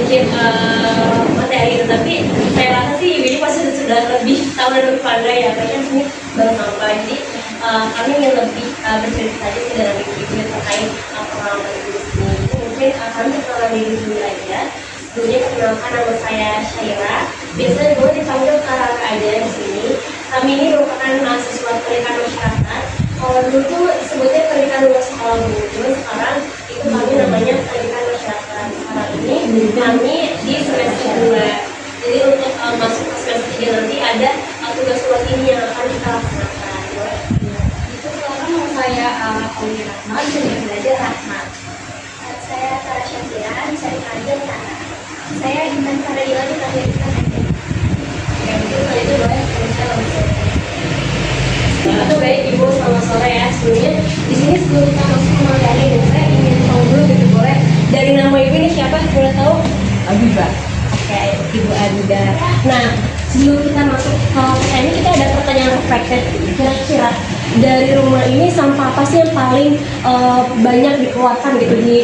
sedikit materi, tetapi saya rasa sih ibu ini pasti sudah lebih tahu dan lebih pandai ya, karena sini baru sampai. Jadi kami ingin lebih bercerita saja sih dengan ibu terkait pengalaman ibu di sini. Mungkin kami perkenalan diri dulu aja. Dulunya perkenalkan, nama saya Syaira. Biasanya gue dipanggil Kak aja di sini. Kami ini merupakan mahasiswa pendidikan masyarakat. Kalau dulu tuh sebutnya pendidikan luar sekolah dulu, sekarang itu kami namanya pendidikan masyarakat. Sekarang ini kami di semester 2. Jadi untuk masuk ke semester 3 nanti ada tugas luar ini yang akan kita laksanakan. Itu sekarang mau saya Auli Rahma, bisa belajar Rahma. Saya Tara Syafira, bisa dipanggil Tara. Saya Intan Faradila, dipanggil Intan aja. Ya mungkin kali itu boleh saya langsung. Atau baik ibu, selamat sore ya. Sebelumnya di sini sebelum kita masuk ke materi, dan saya ingin tahu dulu gitu, boleh dari nama ibu ini siapa? Boleh tahu? Abiba. Oke, Ibu Abida. Nah, sebelum kita masuk ke materi ini, kita ada pertanyaan reflektif. Kira-kira dari rumah ini sampah apa sih yang paling banyak dikeluarkan gitu di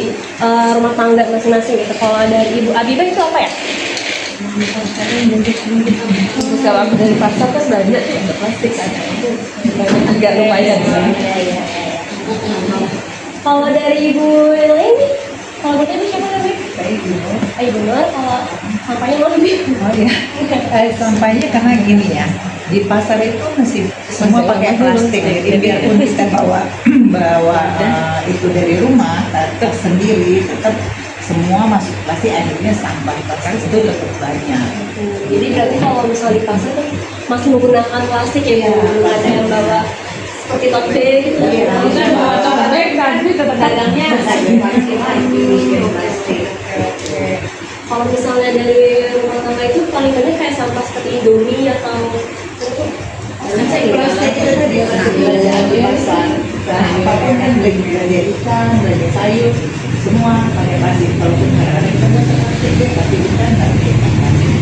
rumah tangga masing-masing gitu? Kalau dari Ibu Abida itu apa ya? Kalau aku dari pasar kan banyak tuh untuk plastik ada. Agak lumayan. Kalau dari Ibu yang lain nih, kalau kita ini siapa namanya? Ibu Nur. Kalau sampahnya mau lebih? Oh ya, sampahnya karena gini ya, di pasar itu masih semua pakai plastik, jadi biarpun kita bawa itu dari rumah tersendiri, tetap semua masuk plastik, akhirnya sampah pasar itu tetap banyak. Jadi berarti kalau misalnya di pasar tuh masih menggunakan plastik ya, belum ada yang bawa seperti tote bag gitu. Bukan bawa tote bag, tapi tetap dagangnya plastik. Kalau misalnya dari rumah tangga itu paling banyak kayak sampah seperti Indomie atau itu Plastik itu tadi belanja di pasar, apapun kan belanja ikan, belanja sayur, semua pakai plastik. Walaupun kadang-kadang kita pakai plastik, tapi kita nggak pakai plastik.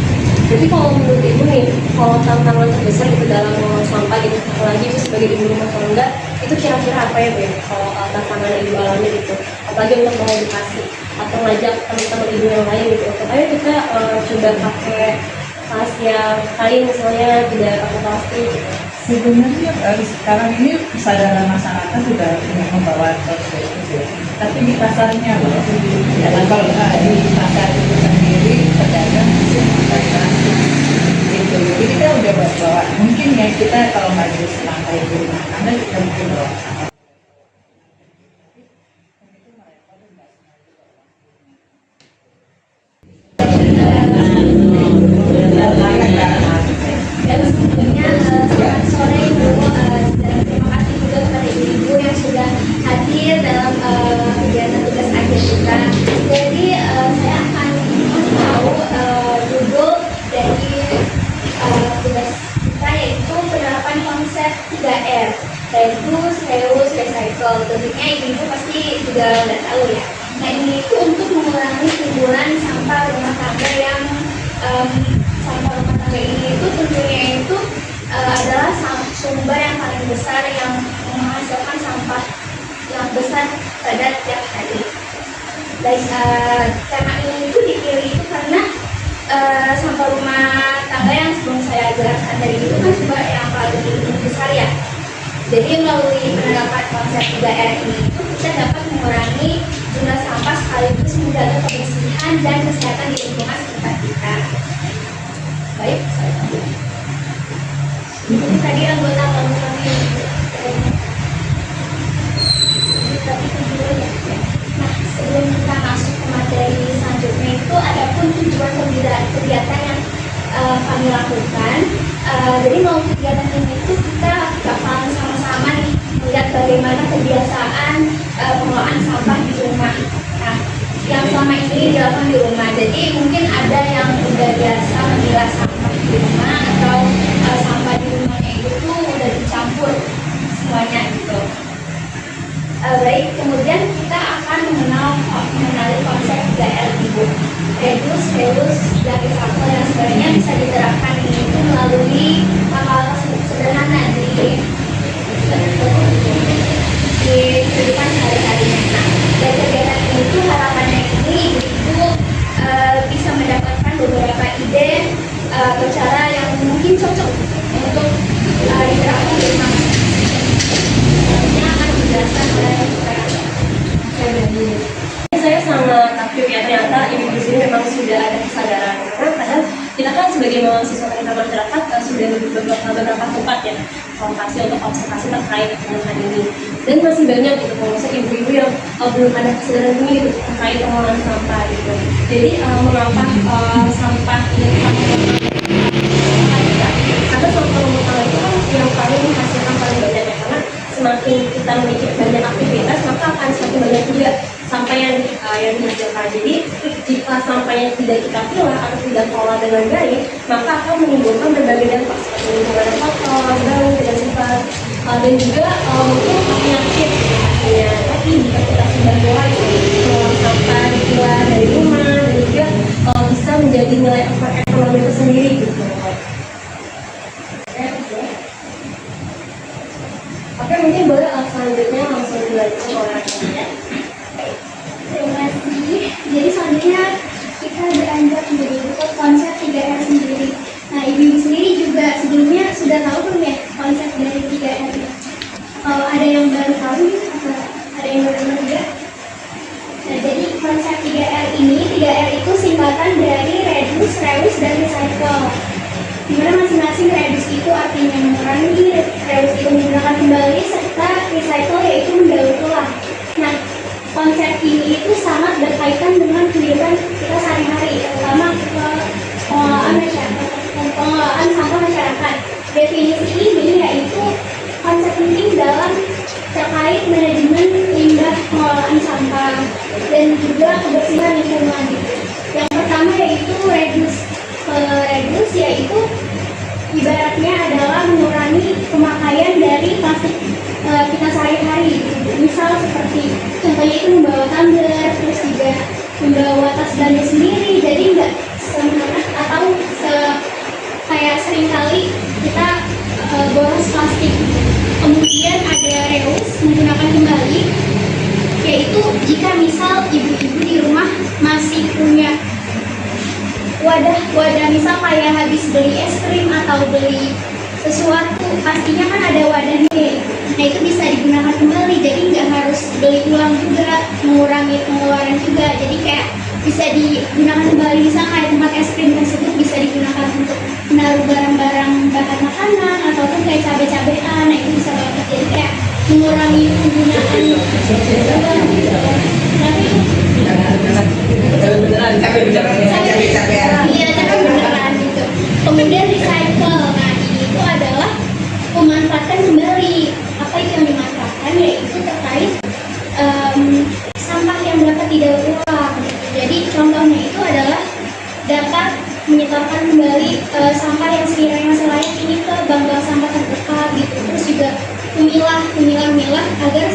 Jadi kalau menurut ibu nih, kalau tantangan terbesar gitu dalam mengolah sampah gitu, apalagi itu sebagai ibu rumah tangga, itu kira-kira apa ya Bu ya? Kalau tantangan ibu alami gitu, apalagi untuk mengedukasi atau ngajak teman-teman ibu yang lain gitu. Ayo kita coba pakai tas yang kain misalnya, tidak pakai plastik. Sebenarnya sekarang ini kesadaran masyarakat sudah membawa tote itu, tapi di pasarnya loh, dan kalau di pasar itu sendiri pedagang masih memakai plastik gitu. Jadi kita udah bawa, mungkin ya kita kalau maju selangkah ibu rumah tangga kita mungkin bawa sampah. Dan sebelumnya selamat sore Ibu, dan terima kasih juga kepada ibu-ibu yang sudah hadir dalam kegiatan tugas akhir kita. Jadi saya akan kasih tahu judul dari tugas kita, yaitu penerapan konsep 3R, yaitu reuse, recycle. Tentunya ibu-ibu pasti juga udah tahu ya. Nah, ini itu untuk mengurangi timbulan sampah rumah tangga yang sampah rumah tangga ini itu tentunya itu adalah sumber yang paling besar yang menghasilkan sampah yang besar pada tiap hari. Dan tema ini itu dipilih itu karena sampah rumah tangga yang sebelum saya jelaskan tadi itu kan sumber yang paling besar ya. Jadi melalui penerapan konsep 3R ini itu kita dapat mengurangi jumlah sampah sekaligus menjaga kebersihan dan kesehatan di lingkungan sekitar kita. Baik, saya lanjut. Ini tadi anggota kami tadi tujuan ya. Nah, sebelum kita masuk ke materi selanjutnya itu ada pun tujuan kegiatan yang kami lakukan. Jadi melalui kegiatan ini itu kita bakalan sama-sama nih melihat bagaimana kebiasaan pengelolaan sampah di rumah. Nah, yang selama ini dilakukan di rumah. Jadi mungkin ada yang udah biasa memilah sampah di rumah atau sampah di rumahnya itu tuh udah dicampur semuanya gitu. Baik, kemudian kita akan mengenali konsep 3R Ibu, reduce, reuse, dan recycle yang sebenarnya bisa diterapkan ini itu melalui hal-hal sederhana di kehidupan sehari-harinya. Nah, dari kegiatan ini tuh harapannya ini Ibu bisa Saya sangat takjub ya, ternyata ibu di sini memang sudah ada kesadaran, karena kadang kita kan sebagai mahasiswa teknik masyarakat sudah beberapa tempat ya lokasi untuk observasi terkait dengan hal ini, dan masih banyak gitu misalnya ibu-ibu yang belum ada kesadaran ini gitu terkait pengolahan sampah gitu. Jadi mengapa sampah ini karena sampah rumah tangga itu kan yang paling menghasilkan paling banyak ya, karena semakin kita memiliki banyak aktivitas maka akan semakin banyak juga sampah yang dihasilkan. Jadi jika sampahnya tidak kita pilah atau tidak diolah dengan baik, maka akan menimbulkan berbagai dampak seperti lingkungan kotor, bau, tidak sempat, dan juga mungkin penyakit artinya. Tapi jika kita sudah mulai mengolah sampah keluar dari rumah, dan juga bisa menjadi nilai ekonomi itu sendiri gitu. Oke, mungkin boleh selanjutnya langsung dilanjutkan oleh rekan-rekan. Terima kasih. Jadi selanjutnya kita beranjak menjadi berikut konsep 3R sendiri. Nah, ibu sendiri juga sebelumnya sudah tahu belum ya konsep dari 3R? Kalau ada yang baru tahu, atau ada yang baru dengar juga? Nah, jadi konsep 3R ini, 3R itu singkatan dari reduce, reuse, dan recycle. Dimana masing-masing reduce itu artinya mengurangi, reuse itu menggunakan kembali, serta recycle yaitu mendaur ulang. Nah, konsep ini itu sangat berkaitan dengan kehidupan kita sehari-hari, terutama pengelolaan sampah masyarakat. Definisi ini yaitu konsep penting dalam terkait manajemen limbah pengelolaan sampah dan juga kebersihan lingkungan. Yang pertama yaitu reduce. Reduce yaitu ibaratnya adalah mengurangi pemakaian dari plastik kita sehari-hari. Misal seperti contohnya itu membawa tumbler, terus juga membawa tas belanja sendiri. Jadi nggak semena atau kayak seringkali kita boros plastik. Kemudian ada reuse, menggunakan kembali, yaitu jika misal ibu-ibu di rumah masih punya wadah misal kayak habis beli es krim atau beli sesuatu, pastinya kan ada wadahnya. Nah, itu bisa digunakan kembali, jadi nggak harus beli ulang juga, mengurangi pengeluaran juga. Jadi kayak bisa digunakan kembali, misal kayak tempat es krim tersebut bisa digunakan untuk menaruh barang-barang bahan makanan ataupun kayak cabai-cabean. Nah, itu bisa banget, jadi kayak mengurangi penggunaan barang gitu ya. Tapi iya, tapi beneran gitu. Kemudian recycle, nah ini itu adalah memanfaatkan kembali. Apa itu yang dimanfaatkan? Yaitu terkait sampah yang dapat didaur ulang. Jadi contohnya itu adalah dapat menyetorkan kembali sampah yang sekiranya masih layak ini ke bank sampah terdekat gitu. Terus juga memilah agar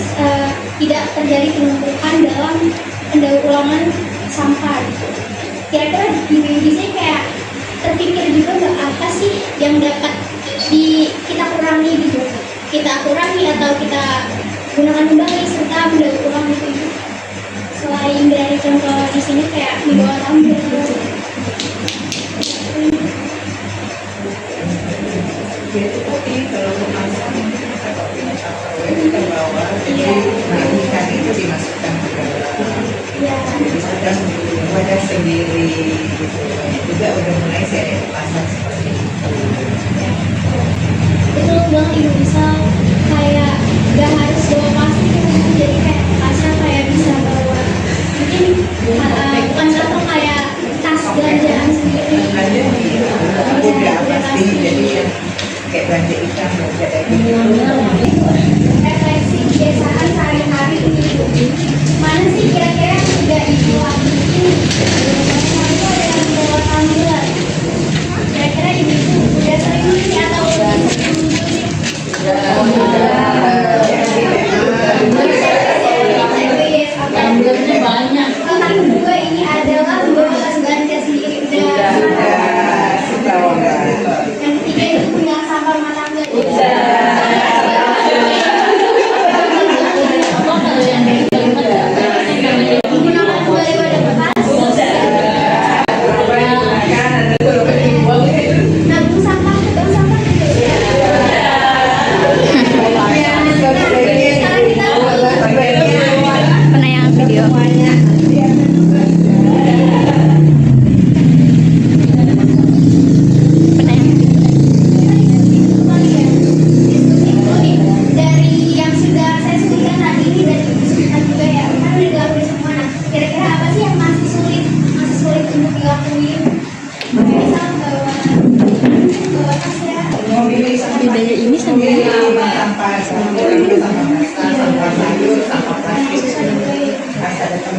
tidak terjadi penumpukan dalam pendaur ulangan sampah gitu. Kira-kira di sini kayak terpikir juga nggak apa sih yang dapat kita kurangi gitu, kita kurangi atau kita gunakan kembali serta mendaur ulang gitu. Selain dari contoh di sini kayak membawa tumbler gitu. Itu tapi kalau kemasan mungkin kita kalau punya Tupperware kita bawa, jadi ikan itu dimasukkan ke dalam, jadi sudah wadah sendiri gitu. Juga udah mulai saya pasang seperti itu. Betul banget ibu, bisa kayak gak harus bawa plastik gitu, jadi kayak pasar kayak bisa bawa mungkin bukan satu kayak tas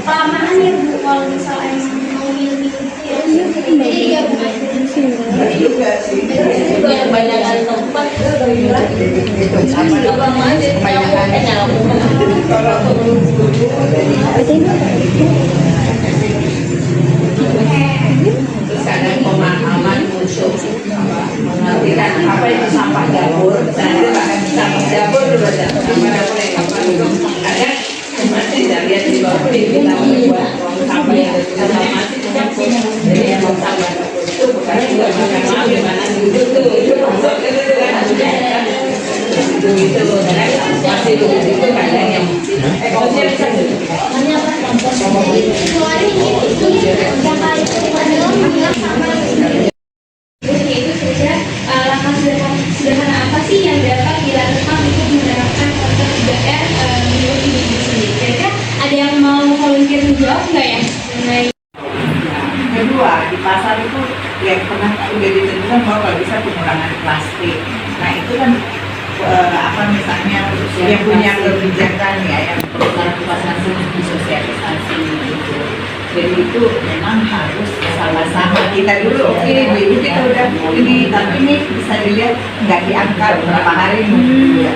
kelamaan ya Bu kalau misalnya emang mau milih itu ya. Jadi ya bukan Benar juga sih. Kebanyakan tempat Terus kadang pemahaman untuk mengertikan apa itu sampah dapur. Nah itu akan sampah dapur dulu aja. Sampah dapur yang apa itu? Kadang masih tidak lihat di bawah ini kita membuat sampah yang masih jadi emang sampah dapur itu bukan juga makan gimana dulu tuh itu masuk ke situ kan itu masih itu kadang yang ekosnya bisa keluarin itu yang paling penting adalah memilah sampah sendiri. Yaitu saja langkah sederhana apa sih yang dapat dilakukan untuk menerapkan konsep 3R menurut Ibu sendiri? Kira-kira ada yang mau volunteer menjawab nggak ya mengenai kedua di pasar itu yang pernah udah ditentukan bahwa kalau bisa pengurangan plastik. Nah itu kan apa misalnya yang punya kebijakan ya yang perusahaan pasar disosialisasi gitu. Jadi itu memang harus sama-sama kita dulu. Oke, ibu kita udah ini tapi ini bisa dilihat nggak diangkat berapa hari ya.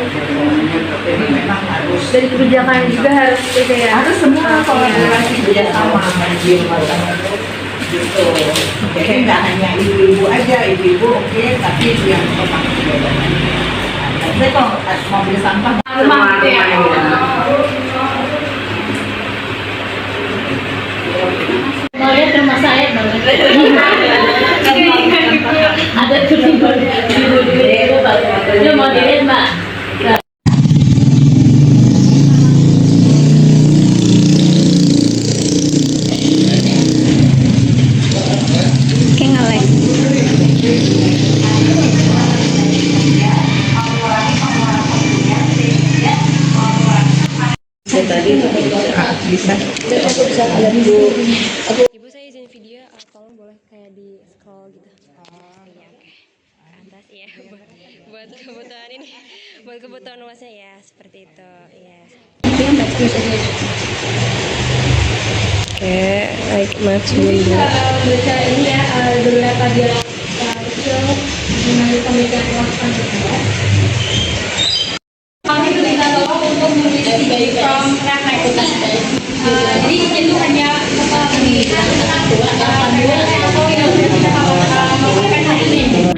Jadi memang harus dari kebijakan juga harus itu ya. harus semua kolaborasi bersama gitu. Jadi nggak hanya ibu-ibu aja, ibu-ibu oke, tapi yang pemakai kebijakan. Saya kalau mobil sampah Rumah gitu ya. mau lihat rumah saya banget. Ada tuh di lu mau dilihat Mbak? kayak ngelek? bisa. Ibu saya izin video, tolong boleh kayak di scroll gitu. Iya, oke. Atas ya, buat kebutuhan ini, buat kebutuhan luasnya ya, seperti itu, ya. Oke, baik, maaf sebelumnya. Baca ini ya beberapa dialog kecil mengenai pembagian uang juga. Kami minta tolong untuk mengisi from referensi. Jadi itu hanya pemilihan atau yang sudah kita lakukan hari ini.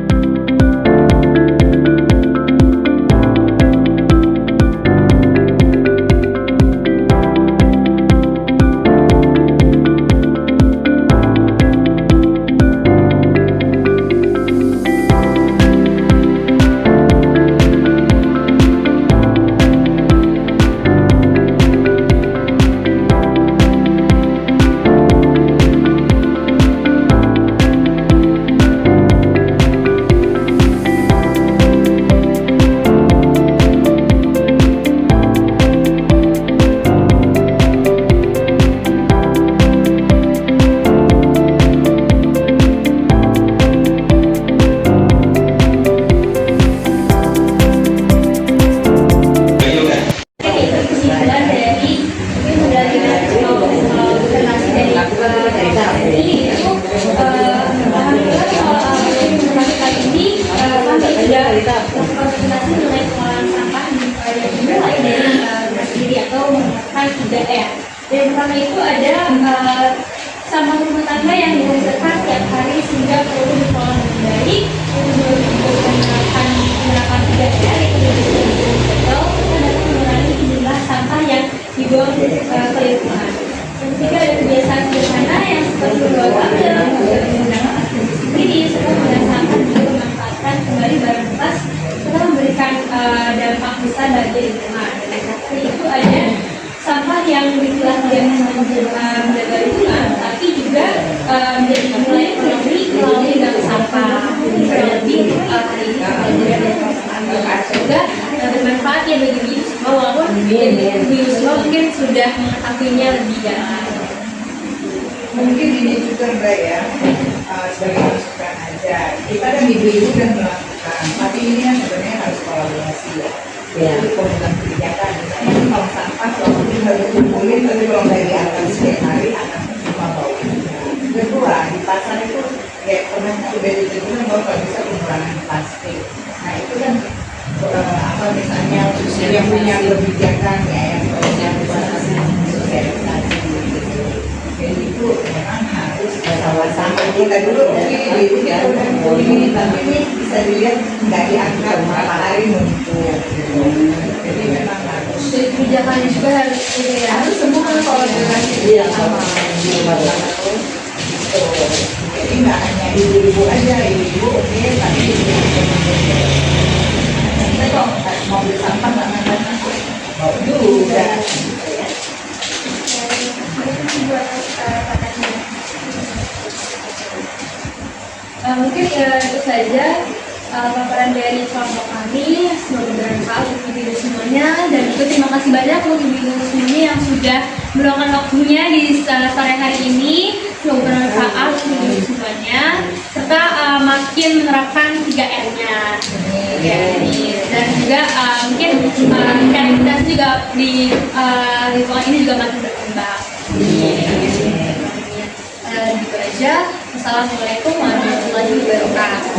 Yang pertama itu ada sampah rumah tangga yang dihasilkan tiap hari sehingga perlu dikelola dengan baik untuk menggunakan 3R itu atau dapat mengurangi jumlah sampah yang dibuang ke lingkungan. Yang ketiga ada kebiasaan sederhana yang seperti membawa tabel, menggunakan plastik sendiri, serta menggunakan sampah juga memanfaatkan kembali barang bekas serta memberikan dampak besar bagi lingkungan. Dan yang terakhir itu ada sampah yang dipilah tidak hanya menjaga lingkungan, tapi juga menjadi nilai ekonomi melalui bank sampah. Jadi berarti hari ini juga bermanfaat ya bagi Ibu semua, walaupun Ibu semua mungkin sudah mengetahuinya lebih dalam. Mungkin ini juga Mbak ya, sebagai masukan aja. Kita kan ibu-ibu udah melakukan, tapi ini kan sebenarnya harus kolaborasi ya. Jadi pemegang kebijakan, misalnya kalau sampah kalau mungkin harus kumpulin, tapi kalau nggak diantar pasar itu kayak pernah sudah ditentukan bahwa kalau bisa pengurangan plastik. Nah itu kan apa misalnya yang punya kebijakan ya yang sosialisasi gitu. Jadi itu memang harus bersama-sama. Kita dulu itu ya ini tapi ini bisa dilihat nggak diangkat berapa hari muncul. Jadi memang harus. Kebijakannya juga harus ya. Harus semua kolaborasi sama jadi nggak hanya ibu-ibu aja, ibu oke, tapi kita kok mobil sampah nggak ngangkat mau juga. Mungkin itu saja paparan dari kelompok kami. Semoga bermanfaat untuk ibu semuanya, dan juga terima kasih banyak untuk ibu semuanya yang sudah meluangkan waktunya di sore hari ini. Semoga bermanfaat untuk ibu semuanya, serta makin menerapkan 3M-nya. Dan juga mungkin kreativitas juga di lingkungan ini juga makin berkembang. Gitu aja. Assalamualaikum warahmatullahi wabarakatuh.